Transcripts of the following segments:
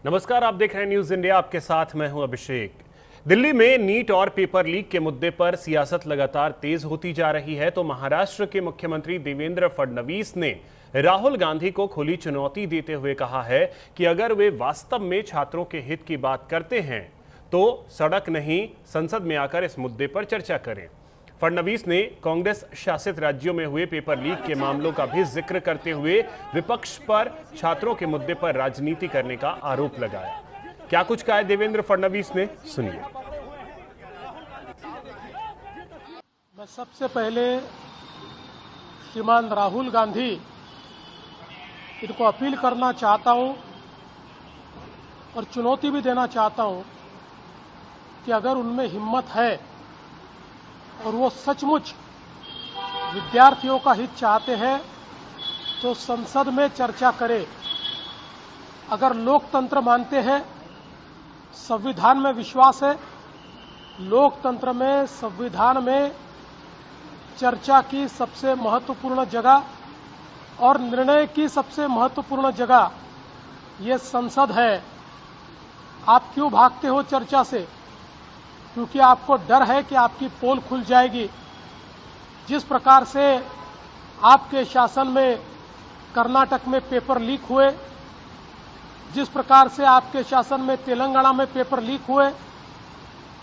नमस्कार, आप देख रहे हैं न्यूज इंडिया। आपके साथ मैं हूं अभिषेक। दिल्ली में नीट और पेपर लीक के मुद्दे पर सियासत लगातार तेज होती जा रही है, तो महाराष्ट्र के मुख्यमंत्री देवेंद्र फडणवीस ने राहुल गांधी को खुली चुनौती देते हुए कहा है कि अगर वे वास्तव में छात्रों के हित की बात करते हैं तो सड़क नहीं, संसद में आकर इस मुद्दे पर चर्चा करें। फडणवीस ने कांग्रेस शासित राज्यों में हुए पेपर लीक के मामलों का भी जिक्र करते हुए विपक्ष पर छात्रों के मुद्दे पर राजनीति करने का आरोप लगाया। क्या कुछ कहा है देवेंद्र फडणवीस ने, सुनिए। मैं सबसे पहले श्रीमान राहुल गांधी इनको अपील करना चाहता हूं और चुनौती भी देना चाहता हूं कि अगर उनमें हिम्मत है और वो सचमुच विद्यार्थियों का हित चाहते हैं तो संसद में चर्चा करें। अगर लोकतंत्र मानते हैं, संविधान में विश्वास है, लोकतंत्र में, संविधान में चर्चा की सबसे महत्वपूर्ण जगह और निर्णय की सबसे महत्वपूर्ण जगह ये संसद है। आप क्यों भागते हो चर्चा से? क्योंकि आपको डर है कि आपकी पोल खुल जाएगी। जिस प्रकार से आपके शासन में कर्नाटक में पेपर लीक हुए, जिस प्रकार से आपके शासन में तेलंगाना में पेपर लीक हुए,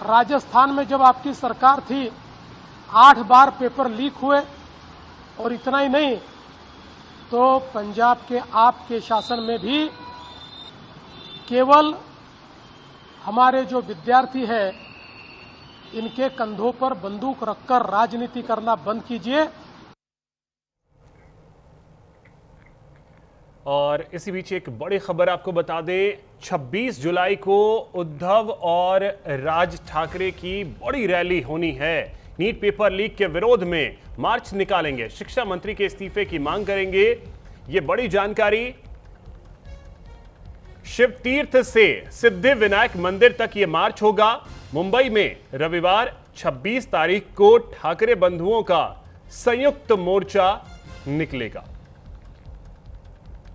राजस्थान में जब आपकी सरकार थी 8 बार पेपर लीक हुए, और इतना ही नहीं तो पंजाब के आपके शासन में भी केवल हमारे जो विद्यार्थी है इनके कंधों पर बंदूक रखकर राजनीति करना बंद कीजिए। और इसी बीच एक बड़ी खबर आपको बता दें, 26 जुलाई को उद्धव और राज ठाकरे की बड़ी रैली होनी है। नीट पेपर लीक के विरोध में मार्च निकालेंगे, शिक्षा मंत्री के इस्तीफे की मांग करेंगे। ये बड़ी जानकारी। शिव तीर्थ से सिद्धिविनायक मंदिर तक ये मार्च होगा। मुंबई में रविवार 26 तारीख को ठाकरे बंधुओं का संयुक्त मोर्चा निकलेगा।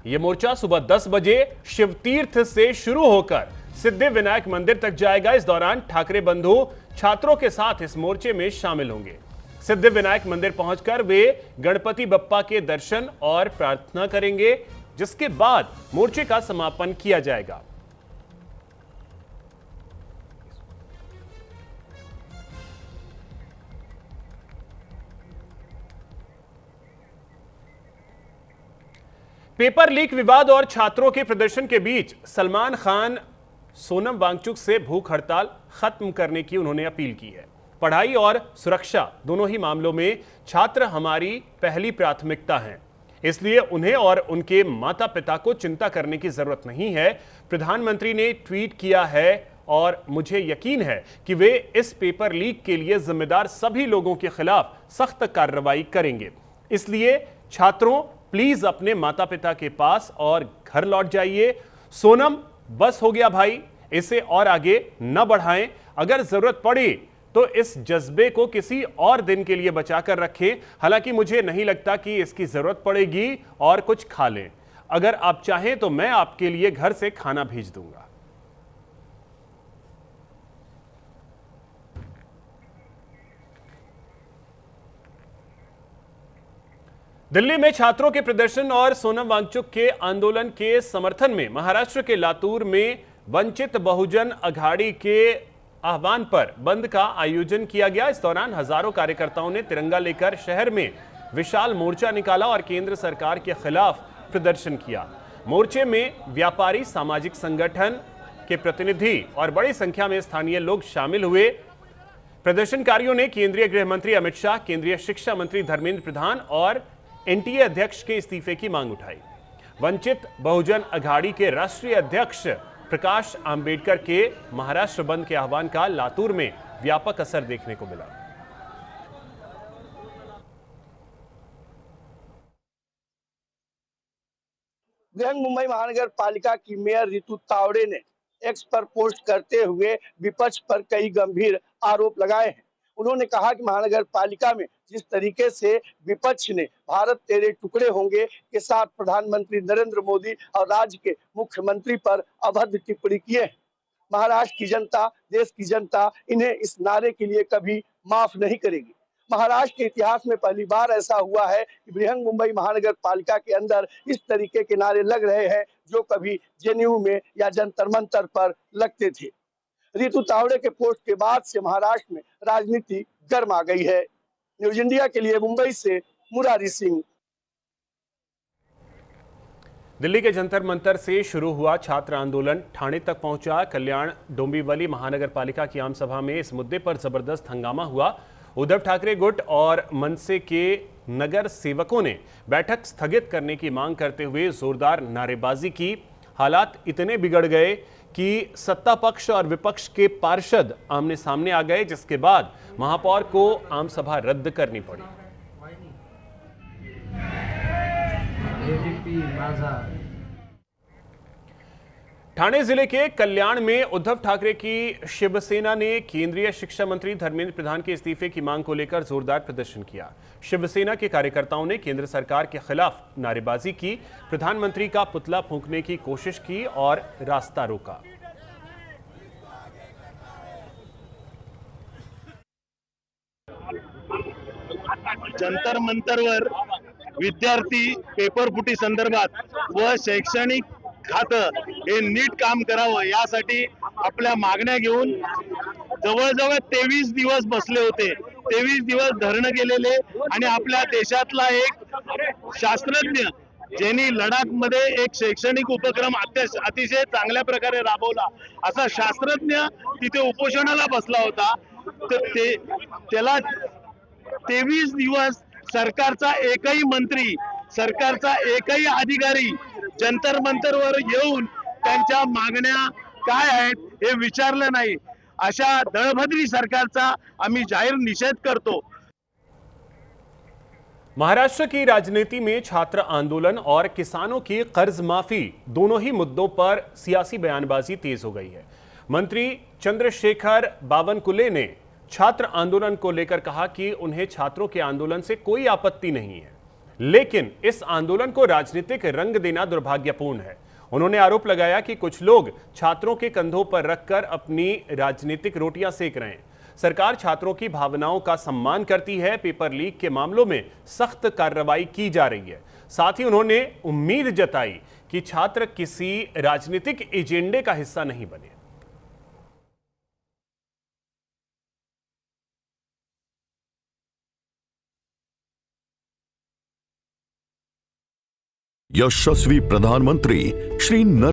यह मोर्चा सुबह 10 बजे शिव तीर्थ से शुरू होकर सिद्धिविनायक मंदिर तक जाएगा। इस दौरान ठाकरे बंधु छात्रों के साथ इस मोर्चे में शामिल होंगे। सिद्धिविनायक मंदिर पहुंचकर वे गणपति बप्पा के दर्शन और प्रार्थना करेंगे, जिसके बाद मोर्चे का समापन किया जाएगा। पेपर लीक विवाद और छात्रों के प्रदर्शन के बीच सलमान खान सोनम वांगचुक से भूख हड़ताल खत्म करने की उन्होंने अपील की है। पढ़ाई और सुरक्षा दोनों ही मामलों में छात्र हमारी पहली प्राथमिकता हैं, इसलिए उन्हें और उनके माता पिता को चिंता करने की जरूरत नहीं है। प्रधानमंत्री ने ट्वीट किया है और मुझे यकीन है कि वे इस पेपर लीक के लिए जिम्मेदार सभी लोगों के खिलाफ सख्त कार्रवाई करेंगे। इसलिए छात्रों, प्लीज अपने माता पिता के पास और घर लौट जाइए। सोनम, बस हो गया भाई, इसे और आगे न बढ़ाएं। अगर जरूरत पड़ी तो इस जज्बे को किसी और दिन के लिए बचाकर रखें। हालांकि मुझे नहीं लगता कि इसकी जरूरत पड़ेगी, और कुछ खा लें। अगर आप चाहें तो मैं आपके लिए घर से खाना भेज दूंगा। दिल्ली में छात्रों के प्रदर्शन और सोनम वांगचुक के आंदोलन के समर्थन में महाराष्ट्र के लातूर में वंचित बहुजन अघाड़ी के आह्वान पर बंद का आयोजन किया गया। इस दौरान हजारों कार्यकर्ताओं ने तिरंगा लेकर शहर में विशाल मोर्चा निकाला और केंद्र सरकार के खिलाफ प्रदर्शन किया। मोर्चे में व्यापारी, सामाजिक संगठन के प्रतिनिधि और बड़ी संख्या में स्थानीय लोग शामिल हुए। प्रदर्शनकारियों ने केंद्रीय गृह मंत्री अमित शाह, केंद्रीय शिक्षा मंत्री धर्मेंद्र प्रधान और एनटीए अध्यक्ष के इस्तीफे की मांग उठाई। वंचित बहुजन अघाड़ी के राष्ट्रीय अध्यक्ष प्रकाश आंबेडकर के महाराष्ट्र बंद के आह्वान का लातूर में व्यापक असर देखने को मिला। बृहन मुंबई महानगर पालिका की मेयर रितु तावड़े ने एक्स पर पोस्ट करते हुए विपक्ष पर कई गंभीर आरोप लगाए हैं। उन्होंने कहा कि महानगर पालिका में जिस तरीके से विपक्ष ने भारत तेरे टुकड़े होंगे के साथ प्रधानमंत्री नरेंद्र मोदी और राज्य के मुख्यमंत्री पर अभद्र टिप्पणी किए हैं, महाराष्ट्र की जनता, देश की जनता इन्हें इस नारे के लिए कभी माफ नहीं करेगी। महाराष्ट्र के इतिहास में पहली बार ऐसा हुआ है कि बृहन मुंबई महानगर पालिका के अंदर इस तरीके के नारे लग रहे हैं जो कभी जेएनयू में या जंतर मंतर पर लगते थे। रितु तावड़े के पोस्ट के बाद से महाराष्ट्र में राजनीति गर्म आ गई है। न्यूज इंडिया के लिए मुंबई से मुरारी सिंह। दिल्ली के जंतर मंतर से शुरू हुआ छात्र आंदोलन ठाणे तक पहुंचा। कल्याण डोंबिवली महानगर पालिका की आम सभा में इस मुद्दे पर जबरदस्त हंगामा हुआ। उद्धव ठाकरे गुट और मनसे के नगर सेवकों ने बैठक स्थगित करने की मांग करते हुए जोरदार नारेबाजी की। हालात इतने बिगड़ गए कि सत्ता पक्ष और विपक्ष के पार्षद आमने सामने आ गए, जिसके बाद महापौर को आम सभा रद्द करनी पड़ी। ठाणे जिले के कल्याण में उद्धव ठाकरे की शिवसेना ने केंद्रीय शिक्षा मंत्री धर्मेंद्र प्रधान के इस्तीफे की मांग को लेकर जोरदार प्रदर्शन किया। शिवसेना के कार्यकर्ताओं ने केंद्र सरकार के खिलाफ नारेबाजी की, प्रधानमंत्री का पुतला फूंकने की कोशिश की और रास्ता रोका। जंतर मंतरवर विद्यार्थी पेपरफुटी संदर्भात व शैक्षणिक खातं हे नीट काम करावं यासाठी आपल्या मागण्या घेऊन जवळजवळ 23 दिवस बसले होते। 23 दिवस धरणं केलेले आणि आपल्या देशातला एक शास्त्रज्ञ ज्यांनी लडाखमध्ये एक शैक्षणिक उपक्रम अतिशय चांगल्या प्रकारे राबवला असा शास्त्रज्ञ तिथे उपोषणाला बसला होता। तर त्याला 23 दिवस सरकारचा एकही मंत्री, सरकारचा एकही अधिकारी जंतर मंतरवर येऊन त्यांच्या मागण्या काय आहेत हे विचारलं नाही। अशा दळभद्री सरकारचा आम्ही जाहीर निषेध करतो। महाराष्ट्र की राजनीति में छात्र आंदोलन और किसानों की कर्ज माफी दोनों ही मुद्दों पर सियासी बयानबाजी तेज हो गई है। मंत्री चंद्रशेखर बावनकुले ने छात्र आंदोलन को लेकर कहा कि उन्हें छात्रों के आंदोलन से कोई आपत्ति नहीं है, लेकिन इस आंदोलन को राजनीतिक रंग देना दुर्भाग्यपूर्ण है। उन्होंने आरोप लगाया कि कुछ लोग छात्रों के कंधों पर रखकर अपनी राजनीतिक रोटियां सेक रहे हैं। सरकार छात्रों की भावनाओं का सम्मान करती है, पेपर लीक के मामलों में सख्त कार्रवाई की जा रही है। साथ ही उन्होंने उम्मीद जताई कि छात्र किसी राजनीतिक एजेंडे का हिस्सा नहीं बने। यशस्वी प्रधानमंत्री श्री